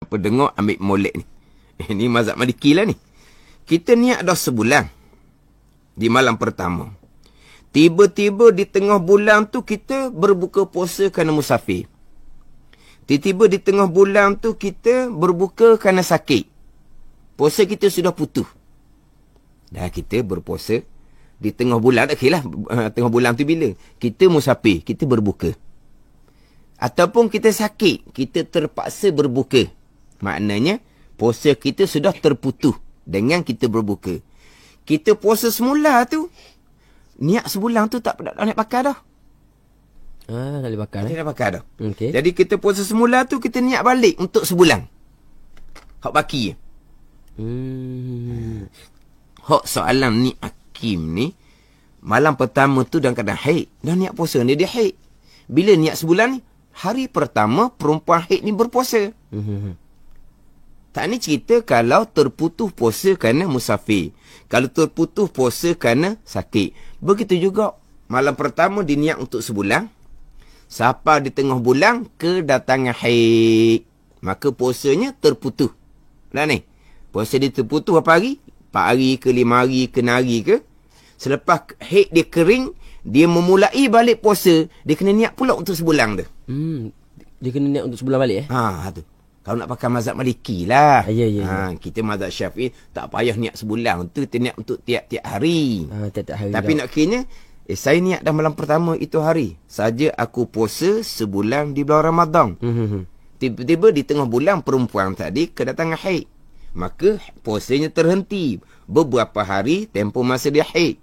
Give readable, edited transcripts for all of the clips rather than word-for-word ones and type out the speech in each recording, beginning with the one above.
Pendengar ambil molek ni. Ini mazhab Maliki lah ni. Kita niat dah sebulan di malam pertama. Tiba-tiba di tengah bulan tu kita berbuka puasa kerana musafir. Tiba-tiba di tengah bulan tu kita berbuka kerana sakit. Puasa kita sudah putus. Dah kita berpuasa di tengah bulan. Okeylah, tengah bulan tu bila? Kita musafir, kita berbuka. Ataupun kita sakit, kita terpaksa berbuka. Maknanya, puasa kita sudah terputus dengan kita berbuka. Kita puasa semula tu, niat sebulan tu tak nak pakai dah. Tak boleh bakar. Tak pakai dah. Okay. Jadi kita puasa semula tu, kita niat balik untuk sebulan. Hak baki. Hak soalan ni Hakim ni, malam pertama tu dalam keadaan haid. Dah niat puasa ni, dia haid. Bila niat sebulan ni, hari pertama perempuan haid ni berpuasa. Tak ni cerita kalau terputus puasa kerana musafir. Kalau terputus puasa kerana sakit. Begitu juga malam pertama diniat untuk sebulan. Sampai di tengah bulan kedatangan haid. Maka puasanya terputus. Lah ni. Puasa dia terputus berapa hari? 4 hari ke 5 hari ke 6 hari ke. Selepas haid dia kering, dia memulai balik puasa. Dia kena niat pula untuk sebulan tu. Dia kena niat untuk sebulan balik Tu. Kalau nak pakai mazhab Maliki lah. Ya. Kita mazhab Syafi'i tak payah niat sebulan. Itu kita niat untuk tiap-tiap hari. Tiap-tiap hari. Tapi nak kiranya, saya niat dah malam pertama itu hari. Saja aku puasa sebulan di bulan Ramadan. Tiba-tiba di tengah bulan perempuan tadi kedatangan haid. Maka puasanya terhenti. Beberapa hari tempoh masa dia haid.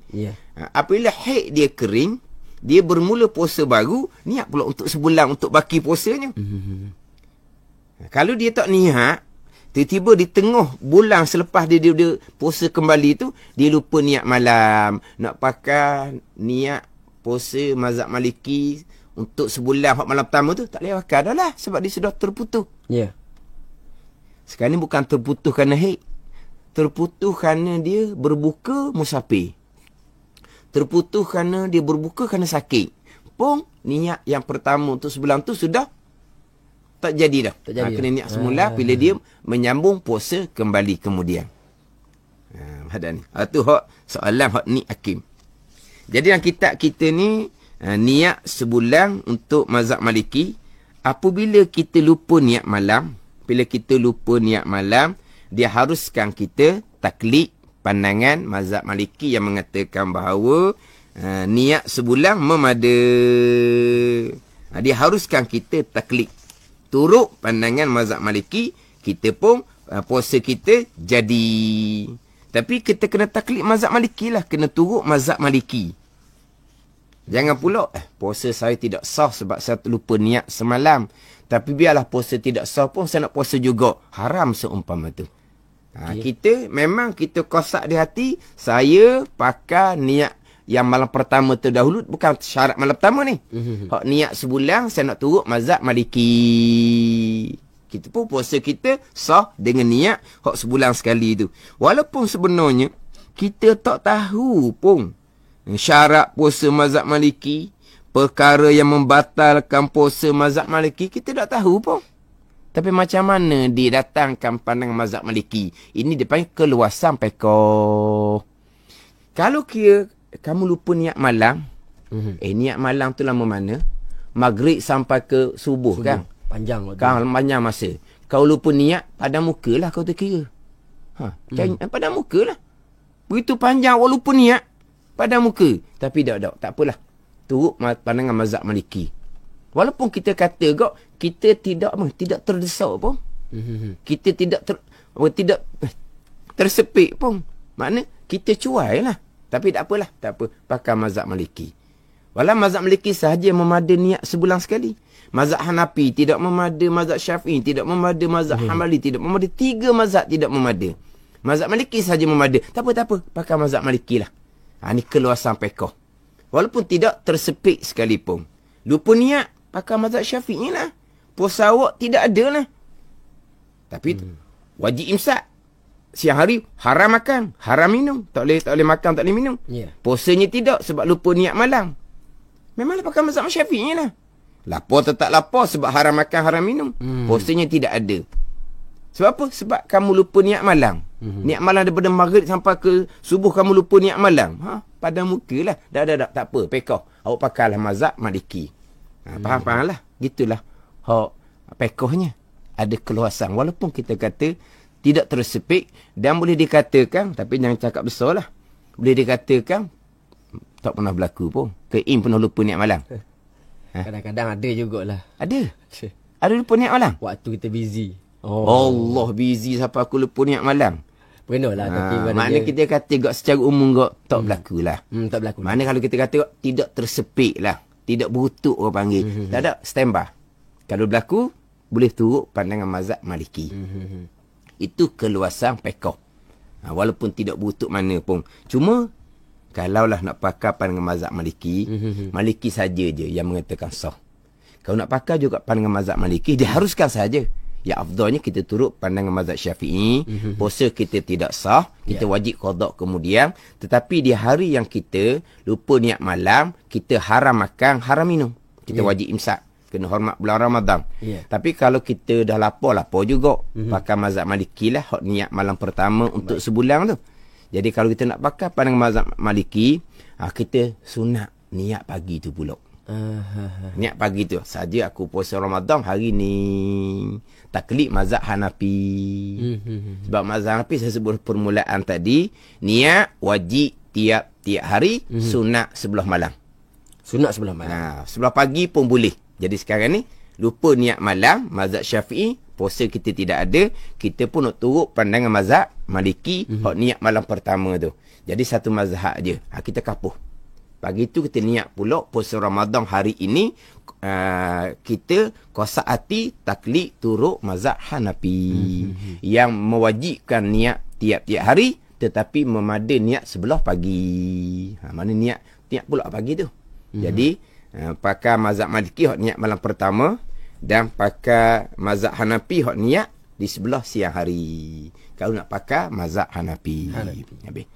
Apabila haid dia kering, dia bermula puasa baru, niat pula untuk sebulan untuk baki puasanya. Kalau dia tak niat, tiba-tiba di tengah bulan selepas dia puasa kembali tu, dia lupa niat malam. Nak pakai niat puasa mazhab Maliki untuk sebulan hak malam pertama tu, tak boleh pakai dah lah. Sebab dia sudah terputus. Sekarang ni bukan terputus kerana haid. Terputus kerana dia berbuka musafir. Terputus kerana dia berbuka kerana sakit. Pun niat yang pertama untuk sebulan tu sudah tak jadi dah. Kena niat semula bila dia menyambung puasa kembali kemudian. Ada ni. Itu hak soalan hak ni Hakim. Jadi dalam kitab kita ni, niat sebulan untuk mazhab Maliki. Apabila kita lupa niat malam, bila kita lupa niat malam, dia haruskan kita taklid pandangan mazhab Maliki yang mengatakan bahawa niat sebulan memada. Dia haruskan kita taklid. Turut pandangan mazhab Maliki, kita pun puasa kita jadi. Tapi kita kena taklid mazhab Maliki lah. Kena turut mazhab Maliki. Jangan pula, puasa saya tidak sah sebab saya terlupa niat semalam. Tapi biarlah puasa tidak sah pun saya nak puasa juga. Haram seumpama tu. Kita, memang kita kosak di hati, saya pakai niat yang malam pertama tu dahulu, bukan syarat malam pertama ni. Hak niat sebulan, saya nak turut mazhab Maliki. Kita pun puasa kita sah dengan niat hak sebulan sekali tu. Walaupun sebenarnya, kita tak tahu pun syarat puasa mazhab Maliki, perkara yang membatalkan puasa mazhab Maliki, kita tak tahu pun. Tapi macam mana didatangkan pandangan mazhab Maliki? Ini dipanggil keluasan pekoh. Kalau kira kamu lupa niat malam, niat malam tu lama mana? Maghrib sampai ke subuh. Kan? Panjang. Panjang masa. Kau lupa niat, padam muka lah kau terkira. Padam muka lah. Begitu panjang, awak lupa niat, padam muka. Tapi tak apalah. Turut pandangan mazhab Maliki. Walaupun kita kata kita tidak terdesak pun. Kita tidak tersepik pun. Makna kita cuai lah. Tapi tak apalah. Tak apa. Pakai mazhab Maliki. Walau mazhab Maliki sahaja memada niat sebulan sekali. Mazhab Hanafi tidak memada. Mazhab Syafi'i tidak memada. Mazhab Hambali tidak memada. 3 mazhab tidak memada. Mazhab Maliki sahaja memada. Tak apa. Pakai mazhab Maliki lah. Ini keluasan pekoh. Walaupun tidak tersepik sekalipun. Lupa niat. Pakai mazhab Syafi'i lah. Puasa awak tidak ada lah. Tapi wajib imsak. Siang hari haram makan, haram minum. Tak boleh makan, tak boleh minum. Puasanya tidak sebab lupa niat malam. Memanglah pakai mazhab Syafi'i lah. Lapar tetap lapar sebab haram makan, haram minum. Puasanya tidak ada. Sebab apa? Sebab kamu lupa niat malam. Niat malam daripada maghrib sampai ke subuh kamu lupa niat malam. Pada muka lah. Dah, tak apa. Pekoh. Awak pakailah mazhab Maliki. Faham lah. Gitulah. Pekohnya. Ada keluasan. Walaupun kita kata tidak tersepik dan boleh dikatakan, tapi jangan cakap besar lah. Boleh dikatakan tak pernah berlaku pun. Keim pernah lupa niat malam. Kadang-kadang ada jugalah. Ada. Ada lupa niat malam. Waktu kita busy. Allah, busy sampai aku lupa niat malam. Pernah lah. Tapi makna kita kata gak secara umum gak tak berlaku lah. Tak berlaku. Mana kalau kita kata tidak tersepik lah. Tidak berutuk orang panggil. Tak ada standby. Kalau berlaku, boleh turut pandangan mazhab Maliki. Itu keluasan pekoh. Walaupun tidak berutuk mana pun. Cuma, kalaulah nak pakai pandangan mazhab Maliki, Maliki saja je yang mengatakan sah. Kalau nak pakai juga pandangan mazhab Maliki, diharuskan saja. Ya afdalnya kita turut pandangan mazhab Syafi'i, puasa kita tidak sah, kita wajib qada kemudian. Tetapi di hari yang kita lupa niat malam, kita haram makan, haram minum. Kita wajib imsak. Kena hormat bulan Ramadan. Tapi kalau kita dah lapar juga, pakai mazhab Maliki lah, hak niat malam pertama untuk sebulan tu. Jadi kalau kita nak pakai pandangan mazhab Maliki, kita sunat niat pagi tu pula. Niat pagi tu saja aku puasa Ramadan hari ni. Taklid mazhab Hanafi. Sebab mazhab Hanafi saya sebut permulaan tadi, niat wajib tiap-tiap hari, sunat sebelah malam. Sunat sebelah malam. Sebelah pagi pun boleh. Jadi sekarang ni lupa niat malam, mazhab Syafi'i, puasa kita tidak ada, kita pun nak turut pandangan mazhab Maliki, hak niat malam pertama tu. Jadi satu mazhab je. Kita kapuh. Pagi tu kita niat pula puasa Ramadan hari ini, kita kuasa hati taklid turut mazhab Hanafi yang mewajibkan niat tiap-tiap hari tetapi memada niat sebelah pagi. Mana niat pula pagi tu. Jadi pakai mazhab Maliki hak niat malam pertama dan pakai mazhab Hanafi hak niat di sebelah siang hari. Kalau nak pakai mazhab Hanafi. Habis.